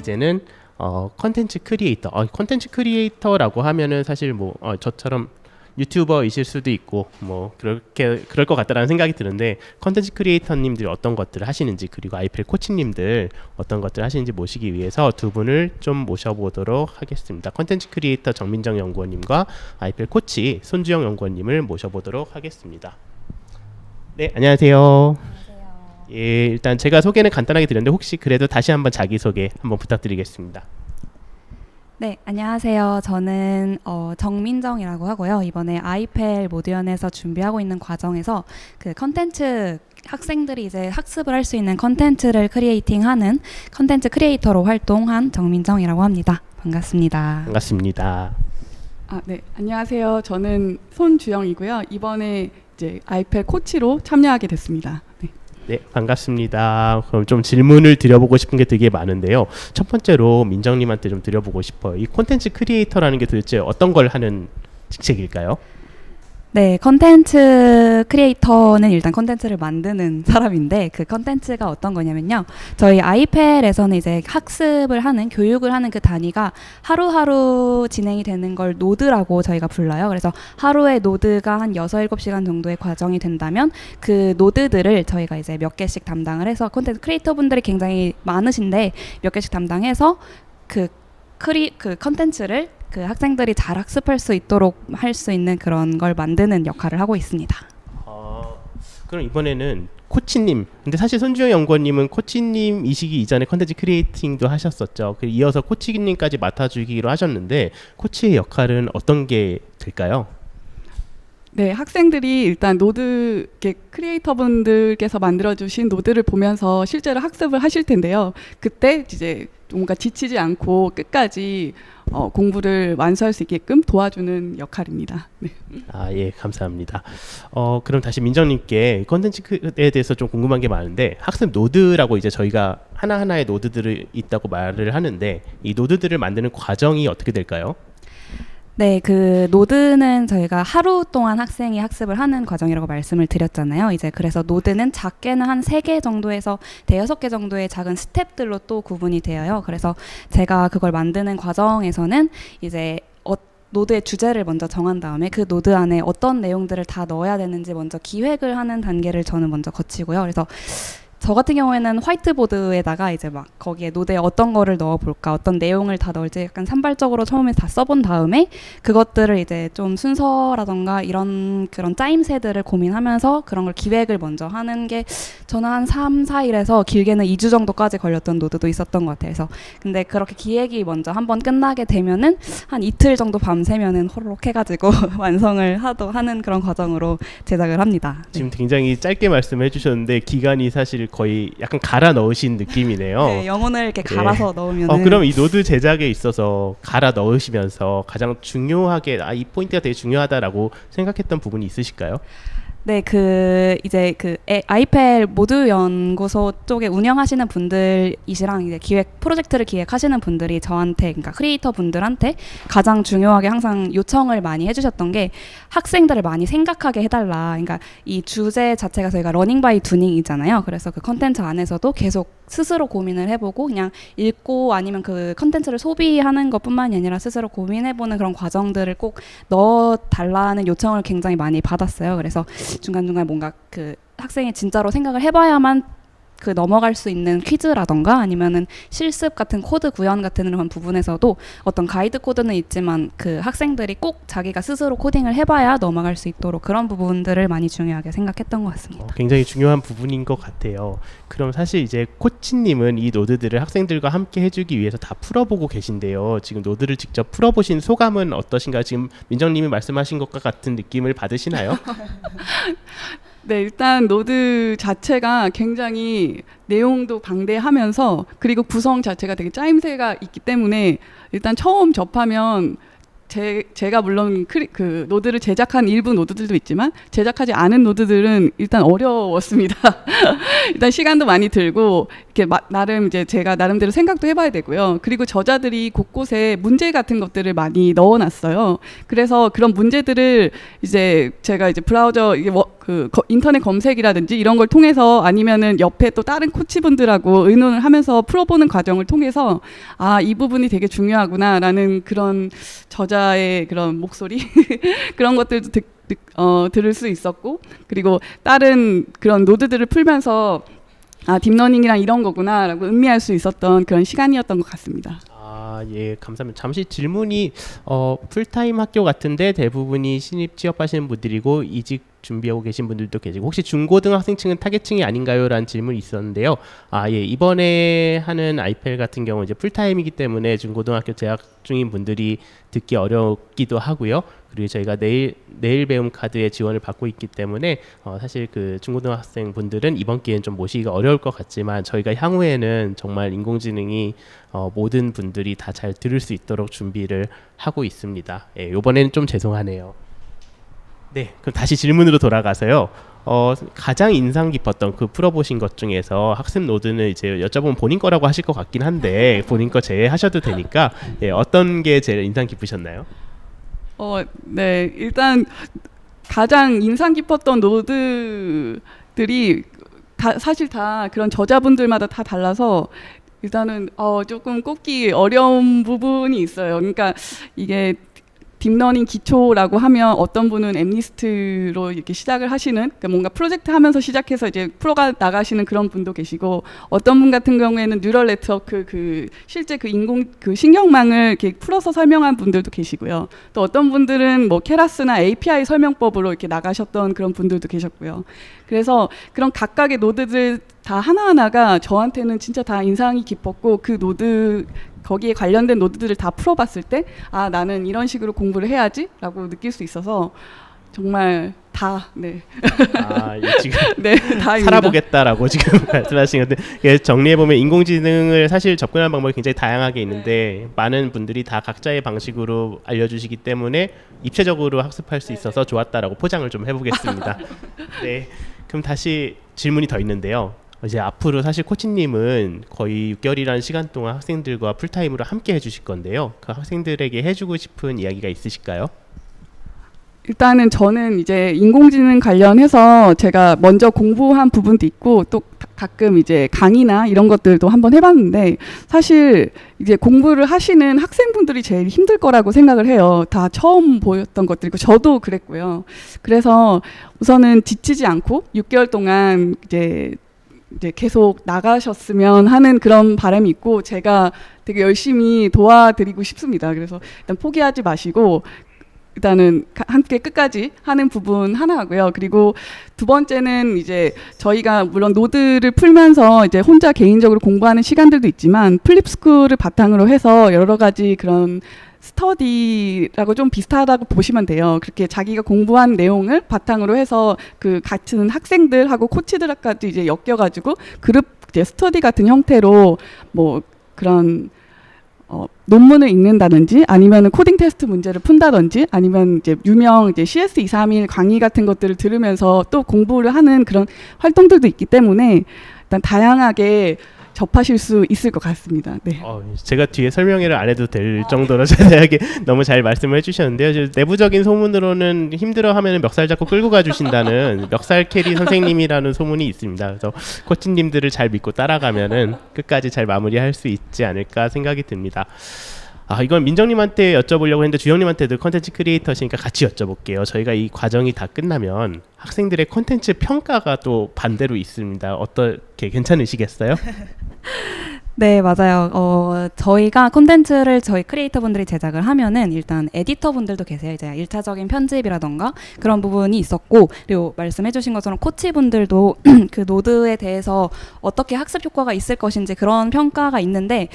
이제는 컨텐츠 크리에이터. 컨텐츠 크리에이터라고 하면은 사실 뭐 저처럼 유튜버이실 수도 있고 뭐 그럴 것 같다라는 생각이 드는데, 컨텐츠 크리에이터님들이 어떤 것들을 하시는지, 그리고 아이펠 코치님들 어떤 것들을 하시는지 모시기 위해서 두 분을 좀 모셔보도록 하겠습니다. 컨텐츠 크리에이터 정민정 연구원님과 아이펠 코치 손주영 연구원님을 모셔보도록 하겠습니다. 네, 안녕하세요. 예, 일단 제가 소개는 간단하게 드렸는데 혹시 그래도 다시 한번 자기소개 한번 부탁드리겠습니다. 네, 안녕하세요. 저는 정민정이라고 하고요. 이번에 아이펠 모드연에서 준비하고 있는 과정에서 그 컨텐츠, 학생들이 이제 학습을 할 수 있는 컨텐츠를 크리에이팅하는 컨텐츠 크리에이터로 활동한 정민정이라고 합니다. 반갑습니다. 반갑습니다. 네, 안녕하세요. 저는 손주영이고요. 이번에 이제 아이펠 코치로 참여하게 됐습니다. 네. 네, 반갑습니다. 그럼 좀 질문을 드려보고 싶은 게 되게 많은데요. 첫 번째로 민정님한테 좀 드려보고 싶어요. 이 콘텐츠 크리에이터라는 게 도대체 어떤 걸 하는 직책일까요? 네, 컨텐츠 크리에이터는 일단 컨텐츠를 만드는 사람인데, 그 컨텐츠가 어떤 거냐면요. 저희 아이펠에서는 이제 학습을 하는, 교육을 하는 그 단위가 하루하루 진행이 되는 걸 노드라고 저희가 불러요. 그래서 하루에 노드가 한 6, 7시간 정도의 과정이 된다면 그 노드들을 저희가 이제 몇 개씩 담당을 해서, 컨텐츠 크리에이터 분들이 굉장히 많으신데 몇 개씩 담당해서 그 컨텐츠를 그 학생들이 잘 학습할 수 있도록 할 수 있는 그런 걸 만드는 역할을 하고 있습니다. 그럼 이번에는 코치님, 근데 사실 손주영 연구원님은 코치님이시기 이전에 컨텐츠 크리에이팅도 하셨었죠. 이어서 코치님까지 맡아주기로 하셨는데, 코치의 역할은 어떤 게 될까요? 네, 학생들이 일단 노드, 크리에이터 분들께서 만들어주신 노드를 보면서 실제로 학습을 하실 텐데요. 그때 이제 뭔가 지치지 않고 끝까지 공부를 완수할 수 있게끔 도와주는 역할입니다. 네. 예, 감사합니다. 그럼 다시 민정님께 컨텐츠에 대해서 좀 궁금한 게 많은데, 학습 노드라고 이제 저희가 하나하나의 노드들이 있다고 말을 하는데, 이 노드들을 만드는 과정이 어떻게 될까요? 네, 그 노드는 저희가 하루 동안 학생이 학습을 하는 과정이라고 말씀을 드렸잖아요. 이제 그래서 노드는 작게는 한 3개 정도에서 5-6개 정도의 작은 스텝들로 또 구분이 되어요. 그래서 제가 그걸 만드는 과정에서는 이제 노드의 주제를 먼저 정한 다음에 그 노드 안에 어떤 내용들을 다 넣어야 되는지 먼저 기획을 하는 단계를 저는 먼저 거치고요. 그래서 저 같은 경우에는 화이트보드에다가 이제 막 거기에 노드에 어떤 거를 넣어볼까, 어떤 내용을 다 넣을지 약간 산발적으로 처음에 다 써본 다음에 그것들을 이제 좀 순서라던가 이런 그런 짜임새들을 고민하면서 그런 걸 기획을 먼저 하는 게 저는 한 3-4일에서 길게는 2주 정도까지 걸렸던 노드도 있었던 것 같아요. 그래서 근데 그렇게 기획이 먼저 한번 끝나게 되면은 한 이틀 정도 밤새면은 호로록 해가지고 완성을 하는 그런 과정으로 제작을 합니다. 네. 지금 굉장히 짧게 말씀해 주셨는데 기간이 사실 거의 약간 갈아 넣으신 느낌이네요. 네, 영혼을 이렇게 갈아서 넣으면은. 그럼 이 노드 제작에 있어서 갈아 넣으시면서 가장 중요하게 이 포인트가 되게 중요하다라고 생각했던 부분이 있으실까요? 네, 아이펠 모드 연구소 쪽에 운영하시는 분들이시랑 이제 프로젝트를 기획하시는 분들이 저한테, 그러니까 크리에이터 분들한테 가장 중요하게 항상 요청을 많이 해주셨던 게 학생들을 많이 생각하게 해달라. 그러니까 이 주제 자체가 저희가 러닝 바이 두닝이잖아요. 그래서 그 컨텐츠 안에서도 계속 스스로 고민을 해보고 그냥 읽고 아니면 그 컨텐츠를 소비하는 것뿐만이 아니라 스스로 고민해보는 그런 과정들을 꼭 넣어달라는 요청을 굉장히 많이 받았어요. 그래서 중간중간 뭔가 그 학생이 진짜로 생각을 해봐야만 그 넘어갈 수 있는 퀴즈라던가 아니면은 실습 같은 코드 구현 같은 그런 부분에서도 어떤 가이드 코드는 있지만 그 학생들이 꼭 자기가 스스로 코딩을 해봐야 넘어갈 수 있도록 그런 부분들을 많이 중요하게 생각했던 것 같습니다. 굉장히 중요한 부분인 것 같아요. 그럼 사실 이제 코치님은 이 노드들을 학생들과 함께 해주기 위해서 다 풀어보고 계신데요. 지금 노드를 직접 풀어보신 소감은 어떠신가요? 지금 민정님이 말씀하신 것과 같은 느낌을 받으시나요? 네, 일단 노드 자체가 굉장히 내용도 방대하면서 그리고 구성 자체가 되게 짜임새가 있기 때문에 일단 처음 접하면 제가 물론 그 노드를 제작한 일부 노드들도 있지만 제작하지 않은 노드들은 일단 어려웠습니다. 일단 시간도 많이 들고 이렇게 나름 이제 제가 나름대로 생각도 해봐야 되고요. 그리고 저자들이 곳곳에 문제 같은 것들을 많이 넣어놨어요. 그래서 그런 문제들을 이제 제가 이제 브라우저 이게 인터넷 검색이라든지 이런 걸 통해서 아니면은 옆에 또 다른 코치분들하고 의논을 하면서 풀어보는 과정을 통해서 아, 이 부분이 되게 중요하구나라는 그런 저자의 그런 목소리 그런 것들도 들을 수 있었고, 그리고 다른 그런 노드들을 풀면서 아, 딥러닝이랑 이런 거구나라고 음미할 수 있었던 그런 시간이었던 것 같습니다. 아, 예, 감사합니다. 잠시 질문이 풀타임 학교 같은데 대부분이 신입 취업하시는 분들이고 이직 준비하고 계신 분들도 계시고 혹시 중고등학생층은 타겟층이 아닌가요? 라는 질문이 있었는데요. 아, 예, 이번에 하는 아이펠 같은 경우 이제 풀타임이기 때문에 중고등학교 재학 중인 분들이 듣기 어렵기도 하고요. 그리고 저희가 내일 배움 카드의 지원을 받고 있기 때문에 사실 그 중고등학생 분들은 이번 기회는 좀 모시기가 어려울 것 같지만 저희가 향후에는 정말 인공지능이 모든 분들이 다 잘 들을 수 있도록 준비를 하고 있습니다. 예, 이번에는 좀 죄송하네요. 네, 그럼 다시 질문으로 돌아가서요. 가장 인상 깊었던 그 풀어보신 것 중에서 학습 노드는 이제 여쭤보면 본인 거라고 하실 것 같긴 한데 본인 거 제외하셔도 되니까 예, 어떤 게 제일 인상 깊으셨나요? 네, 일단 가장 인상 깊었던 노드들이 사실 다 그런 저자분들마다 다 달라서 일단은 조금 꼽기 어려운 부분이 있어요. 그러니까 이게 딥러닝 기초라고 하면 어떤 분은 엠니스트로 이렇게 시작을 하시는, 그러니까 뭔가 프로젝트 하면서 시작해서 이제 프로가 나가시는 그런 분도 계시고, 어떤 분 같은 경우에는 뉴럴 네트워크 실제 신경망을 이렇게 풀어서 설명한 분들도 계시고요. 또 어떤 분들은 뭐 케라스나 API 설명법으로 이렇게 나가셨던 그런 분들도 계셨고요. 그래서 그런 각각의 노드들 다 하나하나가 저한테는 진짜 다 인상이 깊었고, 그 노드 거기에 관련된 노드들을 다 풀어봤을 때 아, 나는 이런 식으로 공부를 해야지라고 느낄 수 있어서 정말 다 네. 아, 지금 네, 다입니다. 살아보겠다라고 지금 말씀하신 건데 정리해 보면 인공지능을 사실 접근하는 방법이 굉장히 다양하게 있는데 많은 분들이 다 각자의 방식으로 알려주시기 때문에 입체적으로 학습할 수 있어서 좋았다라고 포장을 좀 해보겠습니다. 네, 그럼 다시 질문이 더 있는데요. 이제 앞으로 사실 코치님은 거의 6개월이라는 시간 동안 학생들과 풀타임으로 함께 해주실 건데요. 그 학생들에게 해주고 싶은 이야기가 있으실까요? 일단은 저는 이제 인공지능 관련해서 제가 먼저 공부한 부분도 있고 또 가끔 이제 강의나 이런 것들도 한번 해봤는데 사실 이제 공부를 하시는 학생분들이 제일 힘들 거라고 생각을 해요. 다 처음 보였던 것들이고 저도 그랬고요. 그래서 우선은 지치지 않고 6개월 동안 이제 계속 나가셨으면 하는 그런 바람이 있고 제가 되게 열심히 도와드리고 싶습니다. 그래서 일단 포기하지 마시고 일단은 함께 끝까지 하는 부분 하나 하고요. 그리고 두 번째는 이제 저희가 물론 노드를 풀면서 이제 혼자 개인적으로 공부하는 시간들도 있지만 플립스쿨을 바탕으로 해서 여러 가지 그런 스터디라고 좀 비슷하다고 보시면 돼요. 그렇게 자기가 공부한 내용을 바탕으로 해서 그 같은 학생들하고 코치들까지 이제 엮여가지고 그룹 이제 스터디 같은 형태로 뭐 그런 논문을 읽는다든지 아니면 코딩 테스트 문제를 푼다든지 아니면 이제 유명 이제 CS231 강의 같은 것들을 들으면서 또 공부를 하는 그런 활동들도 있기 때문에 일단 다양하게 접하실 수 있을 것 같습니다. 네. 제가 뒤에 설명회를 안 해도 될 정도로 자세하게 너무 잘 말씀을 해주셨는데요. 내부적인 소문으로는 힘들어하면 멱살 잡고 끌고 가주신다는 멱살 캐리 선생님이라는 소문이 있습니다. 그래서 코치님들을 잘 믿고 따라가면은 끝까지 잘 마무리할 수 있지 않을까 생각이 듭니다. 이건 민정님한테 여쭤보려고 했는데 주영님한테도 컨텐츠 크리에이터시니까 같이 여쭤볼게요. 저희가 이 과정이 다 끝나면 학생들의 컨텐츠 평가가 또 반대로 있습니다. 어떻게 괜찮으시겠어요? 네, 맞아요. 저희가 콘텐츠를 저희 크리에이터분들이 제작을 하면은 일단 에디터분들도 계세요. 이제 1차적인 편집이라던가 그런 부분이 있었고, 그리고 말씀해주신 것처럼 코치분들도 그 노드에 대해서 어떻게 학습 효과가 있을 것인지 그런 평가가 있는데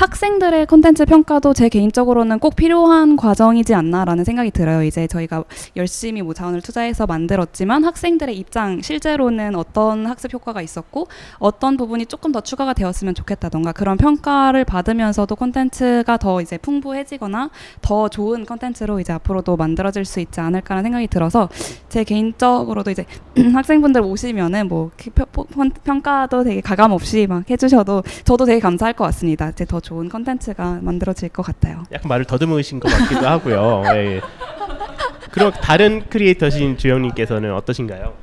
학생들의 콘텐츠 평가도 제 개인적으로는 꼭 필요한 과정이지 않나라는 생각이 들어요. 이제 저희가 열심히 뭐 자원을 투자해서 만들었지만 학생들의 입장, 실제로는 어떤 학습 효과가 있었고 어떤 부분이 조금 더 추가가 되었으면 좋겠다던가 그런 평가를 받으면서도 콘텐츠가 더 이제 풍부해지거나 더 좋은 콘텐츠로 이제 앞으로도 만들어질 수 있지 않을까라는 생각이 들어서 제 개인적으로도 이제 학생분들 오시면은 뭐 평가도 되게 가감 없이 막 해주셔도 저도 되게 감사할 것 같습니다. 이제 더 좋은 콘텐츠가 만들어질 것 같아요. 약간 말을 더듬으신 것 같기도 하고요. 예. 그럼 다른 크리에이터신 주영님께서는 어떠신가요?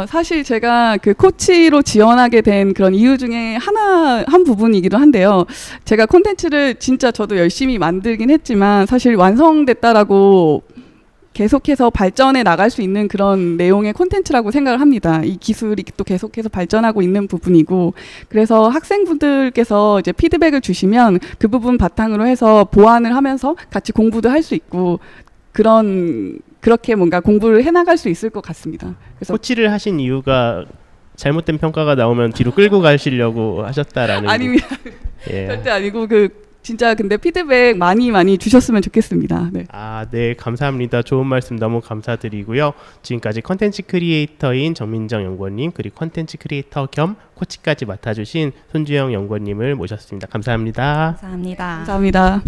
사실 제가 그 코치로 지원하게 된 그런 이유 중에 한 부분이기도 한데요. 제가 콘텐츠를 진짜 저도 열심히 만들긴 했지만 사실 완성됐다라고 계속해서 발전해 나갈 수 있는 그런 내용의 콘텐츠라고 생각을 합니다. 이 기술이 또 계속해서 발전하고 있는 부분이고, 그래서 학생분들께서 이제 피드백을 주시면 그 부분 바탕으로 해서 보완을 하면서 같이 공부도 할 수 있고 그렇게 뭔가 공부를 해나갈 수 있을 것 같습니다. 그래서 코치를 하신 이유가 잘못된 평가가 나오면 뒤로 끌고 가시려고 하셨다라는. 아닙니다. 예. 절대 아니고 진짜 근데 피드백 많이 주셨으면 좋겠습니다. 네. 네, 감사합니다. 좋은 말씀 너무 감사드리고요. 지금까지 컨텐츠 크리에이터인 정민정 연구원님 그리고 컨텐츠 크리에이터 겸 코치까지 맡아주신 손주영 연구원님을 모셨습니다. 감사합니다. 감사합니다. 감사합니다.